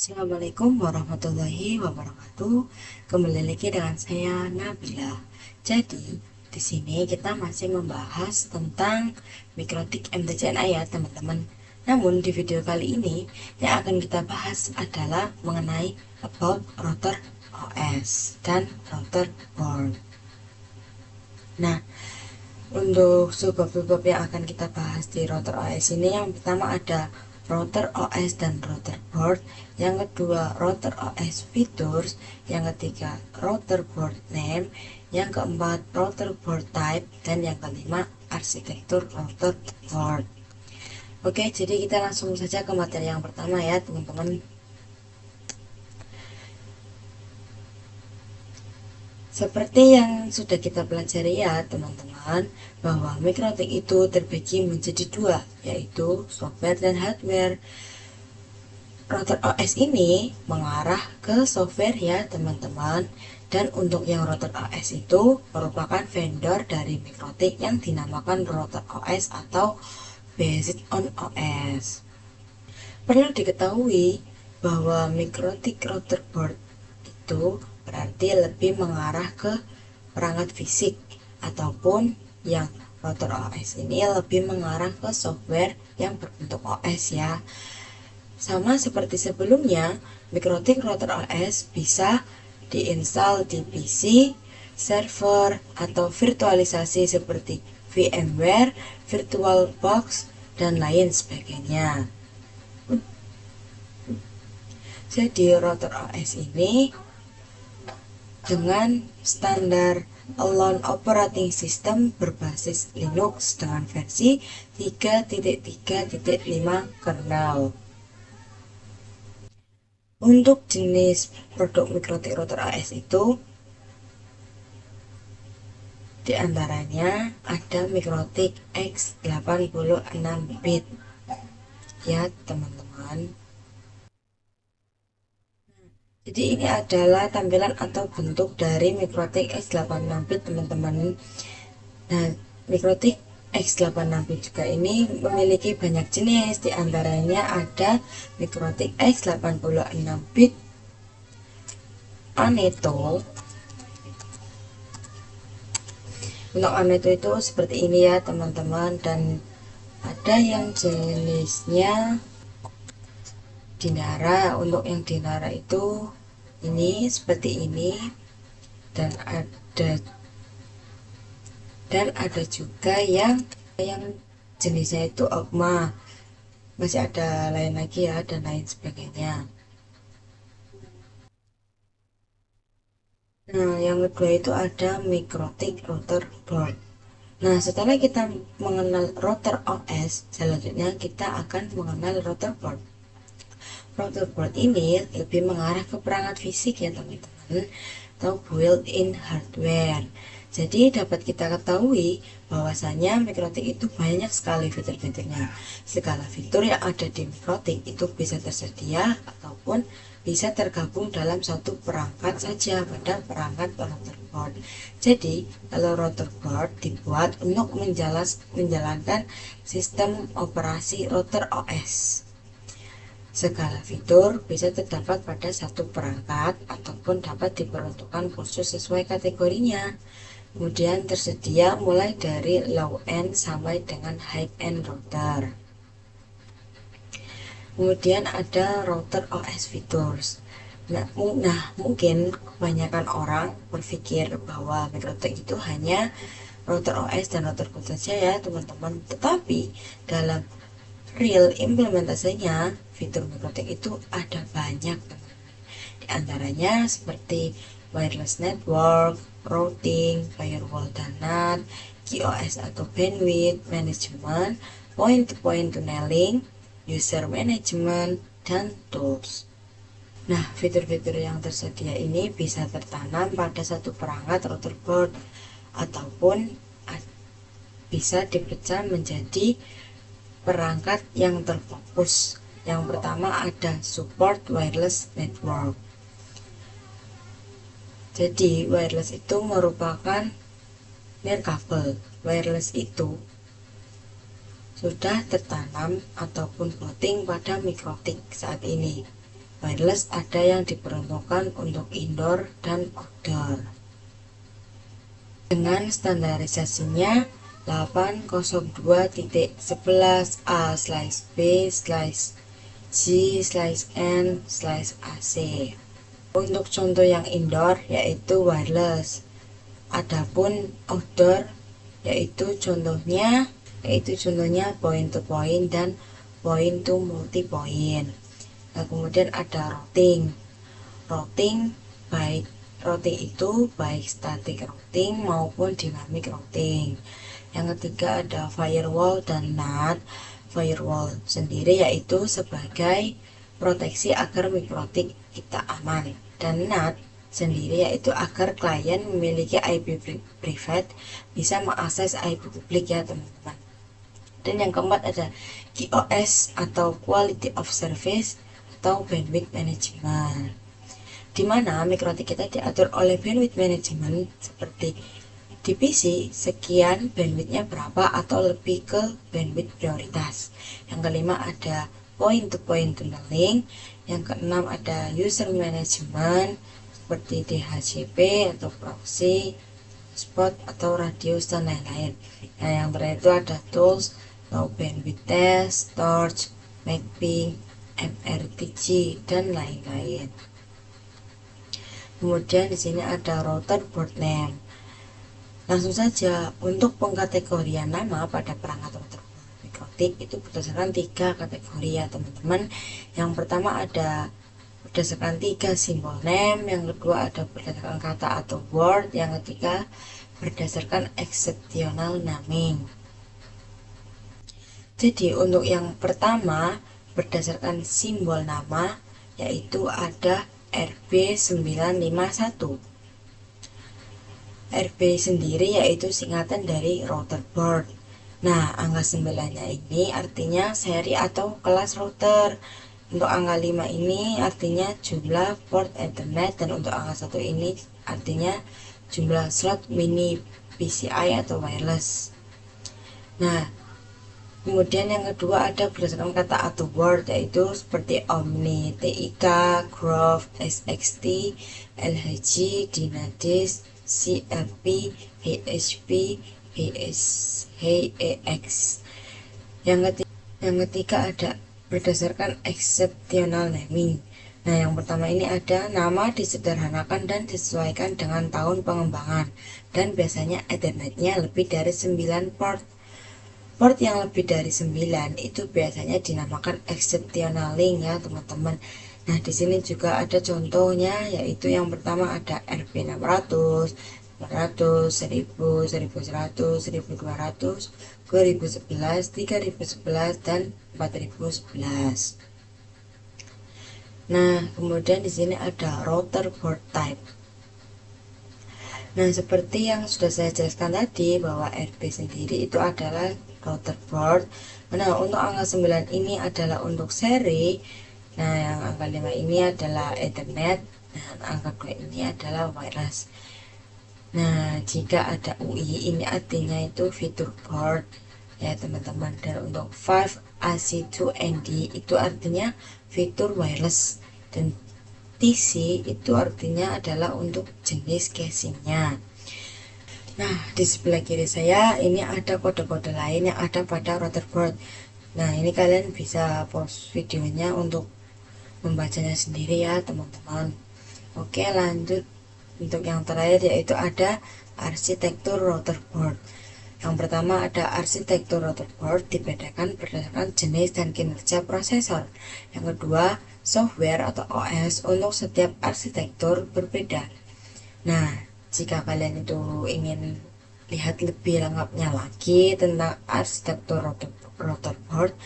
Assalamualaikum warahmatullahi wabarakatuh. Kembali lagi dengan saya Nabila. Jadi, di sini kita masih membahas tentang mikrotik MTCNI ya, teman-teman. Namun di video kali ini yang akan kita bahas adalah mengenai about router OS dan router board. Nah, untuk subbab-subbab yang akan kita bahas di router OS ini, yang pertama ada router OS dan router board, yang kedua router OS features, yang ketiga router board name, yang keempat router board type, dan yang kelima arsitektur router board. Oke, jadi kita langsung saja ke materi yang pertama ya, teman-teman. Seperti yang sudah kita pelajari ya teman-teman, bahwa mikrotik itu terbagi menjadi dua, yaitu software dan hardware. Router OS ini mengarah ke software ya teman-teman. Dan untuk yang router OS itu merupakan vendor dari mikrotik yang dinamakan router OS atau based on OS. Perlu diketahui bahwa mikrotik router board itu berarti lebih mengarah ke perangkat fisik, ataupun yang router OS ini lebih mengarah ke software yang berbentuk OS ya. Sama seperti sebelumnya, mikrotik router OS bisa diinstal di PC, server, atau virtualisasi seperti VMware, VirtualBox, dan lain sebagainya. Jadi router OS ini dengan standar Alone Operating System berbasis Linux dengan versi 3.3.5 kernel. Untuk jenis produk mikrotik router OS itu diantaranya ada mikrotik X86 bit ya teman-teman. Jadi ini adalah tampilan atau bentuk dari mikrotik X86 bit teman-teman. Nah, mikrotik X86 bit juga ini memiliki banyak jenis, diantaranya ada mikrotik X86 bit Aneto. Untuk Aneto itu seperti ini ya teman-teman, dan ada yang jenisnya Dinara. Untuk yang Dinara itu ini seperti ini, dan ada juga yang jenisnya itu Ogma. Masih ada lain lagi ya, dan lain sebagainya. Nah, yang kedua itu ada mikrotik router board. Nah, setelah kita mengenal router OS, selanjutnya kita akan mengenal router board. Router board ini lebih mengarah ke perangkat fisik ya teman-teman, atau built-in hardware. Jadi dapat kita ketahui bahwasanya mikrotik itu banyak sekali fitur-fiturnya. Segala fitur yang ada di mikrotik itu bisa tersedia ataupun bisa tergabung dalam satu perangkat saja pada perangkat router board. Jadi kalau router board dibuat untuk menjalankan sistem operasi router OS. Segala fitur bisa terdapat pada satu perangkat ataupun dapat diperuntukkan khusus sesuai kategorinya. Kemudian tersedia mulai dari low end sampai dengan high end router. Kemudian ada router OS features. Nah, mungkin kebanyakan orang berpikir bahwa mikrotik itu hanya router OS dan router board saja ya teman-teman. Tetapi dalam real implementasinya, fitur mikrotik itu ada banyak teman. Di antaranya seperti wireless network, routing, firewall dan NAT, QoS atau bandwidth management, point-to-point tunneling, user management, dan tools. Nah, fitur-fitur yang tersedia ini bisa tertanam pada satu perangkat router board ataupun bisa dipecah menjadi perangkat yang terfokus. Yang pertama ada support wireless network. Jadi wireless itu merupakan nirkabel. Wireless itu sudah tertanam ataupun floating pada mikrotik saat ini. wireless ada yang diperuntukkan untuk indoor dan outdoor. Dengan standarisasinya 802.11a/b/g/n/ac. Untuk contoh yang indoor yaitu wireless. Adapun outdoor yaitu contohnya point to point dan point to multi point. Nah, kemudian ada routing. Routing itu baik static routing maupun dynamic routing. Yang ketiga ada firewall dan NAT. Firewall sendiri yaitu sebagai proteksi agar mikrotik kita aman, dan NAT sendiri yaitu agar klien memiliki IP private bisa mengakses IP publik ya teman-teman. Dan yang keempat ada QoS atau Quality of Service atau Bandwidth Management, di mana mikrotik kita diatur oleh bandwidth management seperti di PC sekian bandwidthnya berapa atau lebih ke bandwidth prioritas. Yang kelima ada point to point tunneling. Yang keenam ada user management seperti DHCP atau proxy, spot atau radius dan lain-lain. Nah, yang terakhir itu ada tools low bandwidth test, torch, mapping, MRTG dan lain-lain. Kemudian di sini ada router board name. Langsung saja, untuk pengkategorian nama pada perangkat router mikrotik itu berdasarkan 3 kategori ya teman-teman. Yang pertama ada berdasarkan 3 simbol name, yang kedua ada berdasarkan kata atau word, yang ketiga berdasarkan exceptional naming. Jadi untuk yang pertama berdasarkan simbol nama yaitu ada RB951. RB sendiri yaitu singkatan dari router board. Nah, angka 9-nya ini artinya seri atau kelas router. Untuk angka 5 ini artinya jumlah port Ethernet, dan untuk angka 1 ini artinya jumlah slot mini PCI atau wireless. Nah, kemudian yang kedua ada berdasarkan kata atau word yaitu seperti Omni, TIK, Grove, SXT, LHG, Dynadisk, CLP, HP, HEX. Yang ketiga ada berdasarkan exceptional naming. Nah, yang pertama ini ada nama disederhanakan dan disesuaikan dengan tahun pengembangan, dan biasanya Ethernetnya lebih dari 9 port. Port yang lebih dari 9 itu biasanya dinamakan exceptional link ya teman-teman. Nah, di sini juga ada contohnya yaitu yang pertama ada RP600, 900, 1000, 1100, 1200, 2011, 3011 dan 4011. Nah, kemudian di sini ada router board type. Nah, seperti yang sudah saya jelaskan tadi bahwa RB sendiri itu adalah router board. Nah, untuk angka 9 ini adalah untuk seri. Nah, yang angka 5 ini adalah Ethernet, dan angka 2 ini adalah wireless. Nah, jika ada UI ini artinya itu fitur board ya teman-teman. Dan untuk 5AC2ND itu artinya fitur wireless, dan TC itu artinya adalah untuk jenis casingnya. Nah, di sebelah kiri saya ini ada kode-kode lain yang ada pada router board. Nah, ini kalian bisa pause videonya untuk membacanya sendiri ya teman-teman. Oke, lanjut. Untuk yang terakhir yaitu ada arsitektur router board. Yang pertama ada arsitektur router board dibedakan berdasarkan jenis dan kinerja prosesor. Yang kedua, software atau OS untuk setiap arsitektur berbeda. Nah, jika kalian itu ingin lihat lebih lengkapnya lagi tentang arsitektur router board,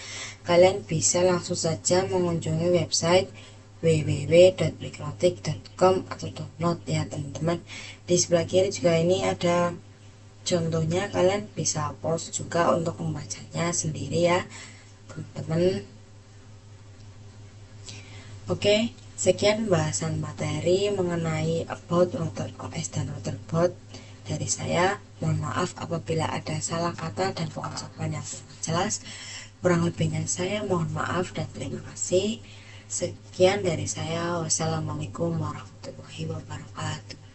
kalian bisa langsung saja mengunjungi website www.mikrotik.com atau download ya teman-teman. Di sebelah kiri juga ini ada contohnya, kalian bisa pause juga untuk membacanya sendiri ya teman-teman. Oke, sekian bahasan materi mengenai about router OS dan router board dari saya. Mohon maaf apabila ada salah kata dan pengucapan yang kurang jelas. Kurang lebihnya saya mohon maaf dan terima kasih. Sekian dari saya. Wassalamualaikum warahmatullahi wabarakatuh.